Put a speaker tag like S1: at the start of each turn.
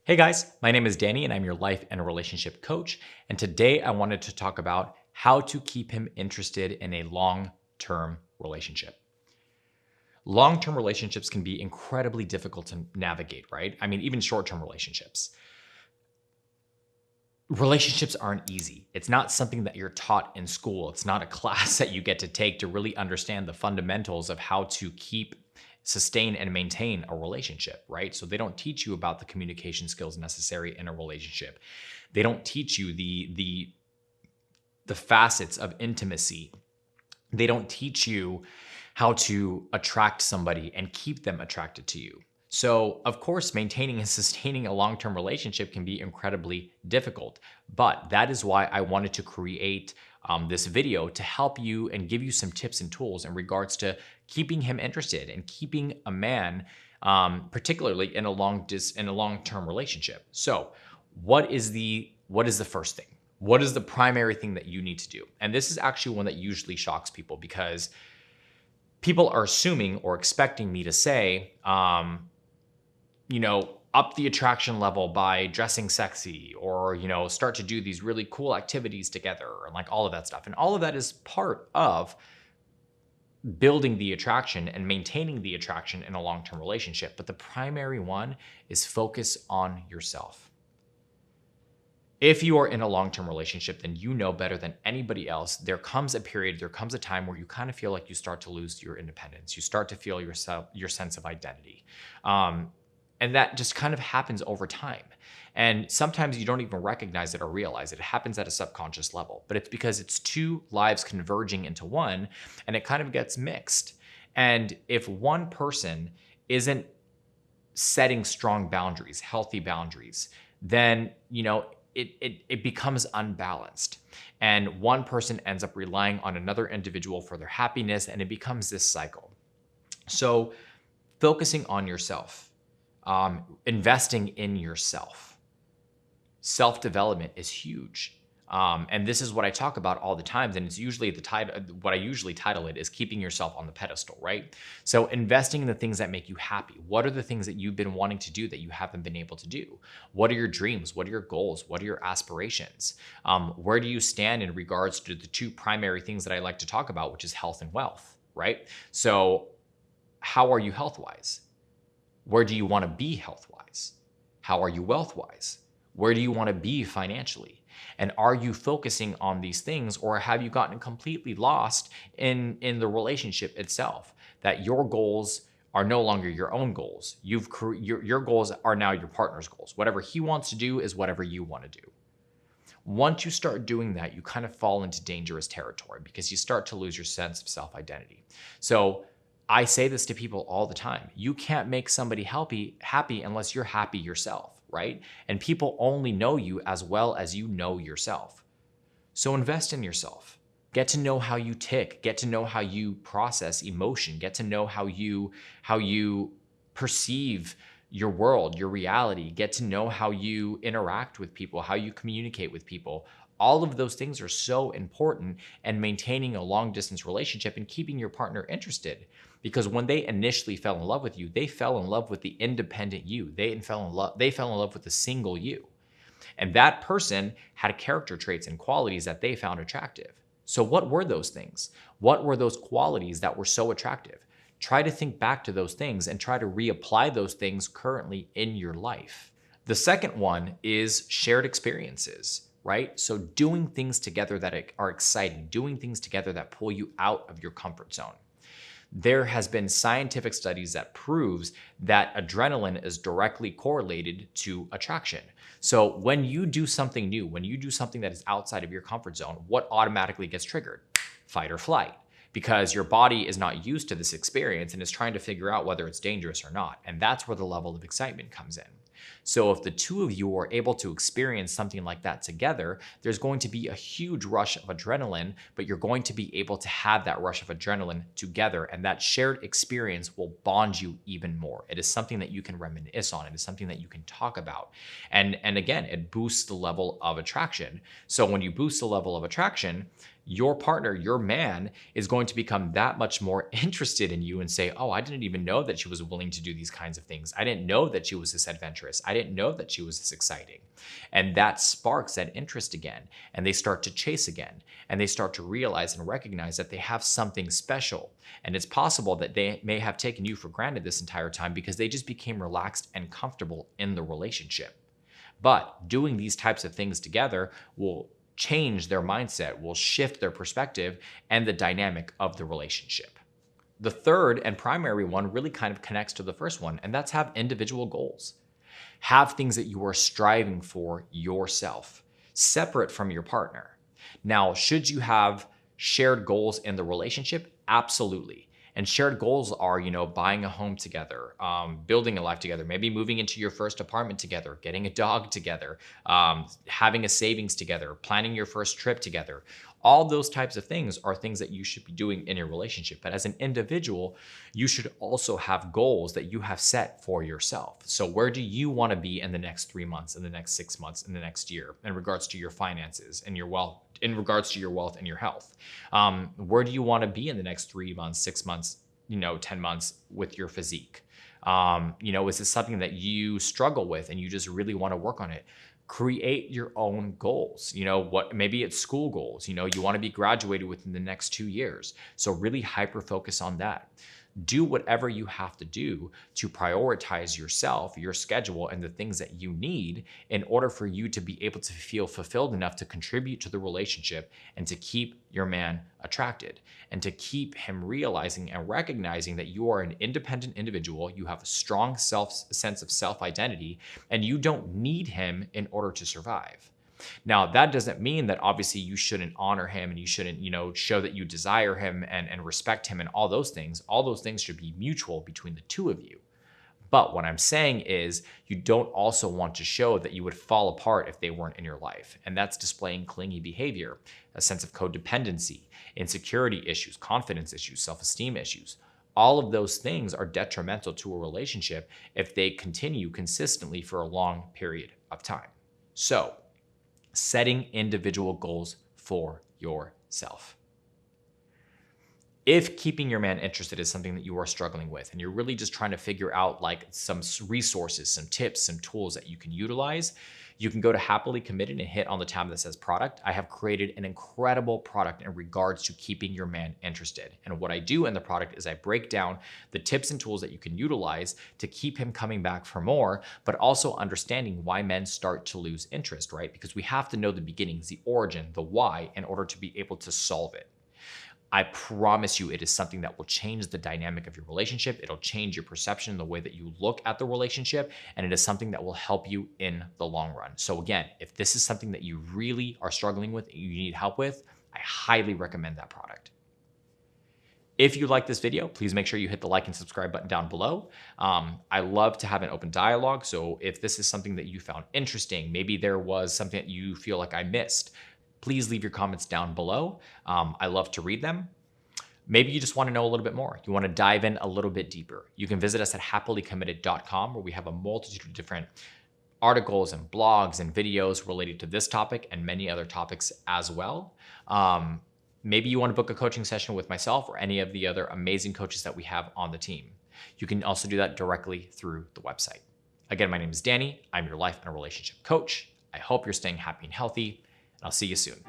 S1: Hey guys, my name is Danny and I'm your life and relationship coach. And today I wanted to talk about how to keep him interested in a long-term relationship. Long-term relationships can be incredibly difficult to navigate, right? I mean, even short-term relationships. Relationships aren't easy. It's not something that you're taught in school. It's not a class that you get to take to really understand the fundamentals of how to sustain and maintain a relationship, right? So they don't teach you about the communication skills necessary in a relationship. They don't teach you the facets of intimacy. They don't teach you how to attract somebody and keep them attracted to you. So, of course, maintaining and sustaining a long-term relationship can be incredibly difficult, but that is why I wanted to create this video to help you and give you some tips and tools in regards to keeping him interested and keeping a man, particularly in a long-term relationship. So, what is the first thing? What is the primary thing that you need to do? And this is actually one that usually shocks people because people are assuming or expecting me to say, up the attraction level by dressing sexy or, start to do these really cool activities together and like all of that stuff. And all of that is part of building the attraction and maintaining the attraction in a long-term relationship. But the primary one is focus on yourself. If you are in a long-term relationship, then you know better than anybody else, there comes a time where you kind of feel like you start to lose your independence. You start to feel your sense of identity. And that just kind of happens over time. And sometimes you don't even recognize it or realize it. It happens at a subconscious level, but it's because it's two lives converging into one and it kind of gets mixed. And if one person isn't setting strong boundaries, healthy boundaries, then, it becomes unbalanced. And one person ends up relying on another individual for their happiness, and it becomes this cycle. So focusing on yourself, investing in yourself, self-development is huge. And this is what I talk about all the time. And it's usually what I usually title it is keeping yourself on the pedestal, right? So investing in the things that make you happy. What are the things that you've been wanting to do that you haven't been able to do? What are your dreams? What are your goals? What are your aspirations? Where do you stand in regards to the two primary things that I like to talk about, which is health and wealth, right? So how are you health-wise? Where do you want to be health-wise? How are you wealth-wise? Where do you want to be financially? And are you focusing on these things, or have you gotten completely lost in the relationship itself? That your goals are no longer your own goals. Your goals are now your partner's goals. Whatever he wants to do is whatever you want to do. Once you start doing that, you kind of fall into dangerous territory because you start to lose your sense of self-identity. So I say this to people all the time. You can't make somebody happy unless you're happy yourself, right? And people only know you as well as you know yourself. So invest in yourself. Get to know how you tick. Get to know how you process emotion. Get to know how you perceive your world, your reality. Get to know how you interact with people, how you communicate with people. All of those things are so important in maintaining a long-distance relationship and keeping your partner interested. Because when they initially fell in love with you, they fell in love with the independent you. They fell in love with the single you. And that person had character traits and qualities that they found attractive. So what were those things? What were those qualities that were so attractive? Try to think back to those things and try to reapply those things currently in your life. The second one is shared experiences, right? So doing things together that are exciting, doing things together that pull you out of your comfort zone. There has been scientific studies that proves that adrenaline is directly correlated to attraction. So when you do something new, when you do something that is outside of your comfort zone, what automatically gets triggered? Fight or flight. Because your body is not used to this experience and is trying to figure out whether it's dangerous or not. And that's where the level of excitement comes in. So if the two of you are able to experience something like that together, there's going to be a huge rush of adrenaline, but you're going to be able to have that rush of adrenaline together, and that shared experience will bond you even more. It is something that you can reminisce on. It is something that you can talk about. And again, it boosts the level of attraction. So when you boost the level of attraction, your partner, your man, is going to become that much more interested in you and say, oh, I didn't even know that she was willing to do these kinds of things. I didn't know that she was this adventurous. I didn't know that she was this exciting. And that sparks that interest again. And they start to chase again. And they start to realize and recognize that they have something special. And it's possible that they may have taken you for granted this entire time because they just became relaxed and comfortable in the relationship. But doing these types of things together will change their mindset, will shift their perspective and the dynamic of the relationship. The third and primary one really kind of connects to the first one, and that's have individual goals. Have things that you are striving for yourself, separate from your partner. Now, should you have shared goals in the relationship? Absolutely. And shared goals are, buying a home together, building a life together, maybe moving into your first apartment together, getting a dog together, having a savings together, planning your first trip together. All those types of things are things that you should be doing in your relationship. But as an individual, you should also have goals that you have set for yourself. So where do you want to be in the next 3 months, in the next 6 months, in the next year, in regards to your finances and your wealth, in regards to your wealth and your health? Where do you want to be in the next 3 months, 6 months, 10 months with your physique? Is this something that you struggle with and you just really want to work on it? Create your own goals. Maybe it's school goals. You want to be graduated within the next 2 years. So really hyper focus on that. Do whatever you have to do to prioritize yourself, your schedule, and the things that you need in order for you to be able to feel fulfilled enough to contribute to the relationship and to keep your man attracted and to keep him realizing and recognizing that you are an independent individual, you have a strong sense of self-identity, and you don't need him in order to survive. Now, that doesn't mean that obviously you shouldn't honor him and you shouldn't, show that you desire him and respect him and all those things. All those things should be mutual between the two of you. But what I'm saying is you don't also want to show that you would fall apart if they weren't in your life. And that's displaying clingy behavior, a sense of codependency, insecurity issues, confidence issues, self-esteem issues. All of those things are detrimental to a relationship if they continue consistently for a long period of time. So, setting individual goals for yourself. If keeping your man interested is something that you are struggling with and you're really just trying to figure out like some resources, some tips, some tools that you can utilize, you can go to Happily Committed and hit on the tab that says product. I have created an incredible product in regards to keeping your man interested. And what I do in the product is I break down the tips and tools that you can utilize to keep him coming back for more, but also understanding why men start to lose interest, right? Because we have to know the beginnings, the origin, the why in order to be able to solve it. I promise you it is something that will change the dynamic of your relationship. It'll change your perception, the way that you look at the relationship, and it is something that will help you in the long run. So again, if this is something that you really are struggling with, you need help with, I highly recommend that product. If you like this video, please make sure you hit the like and subscribe button down below. I love to have an open dialogue. So if this is something that you found interesting, maybe there was something that you feel like I missed, please leave your comments down below. I love to read them. Maybe you just want to know a little bit more. You want to dive in a little bit deeper. You can visit us at happilycommitted.com where we have a multitude of different articles and blogs and videos related to this topic and many other topics as well. Maybe you want to book a coaching session with myself or any of the other amazing coaches that we have on the team. You can also do that directly through the website. Again, my name is Danny. I'm your life and relationship coach. I hope you're staying happy and healthy. I'll see you soon.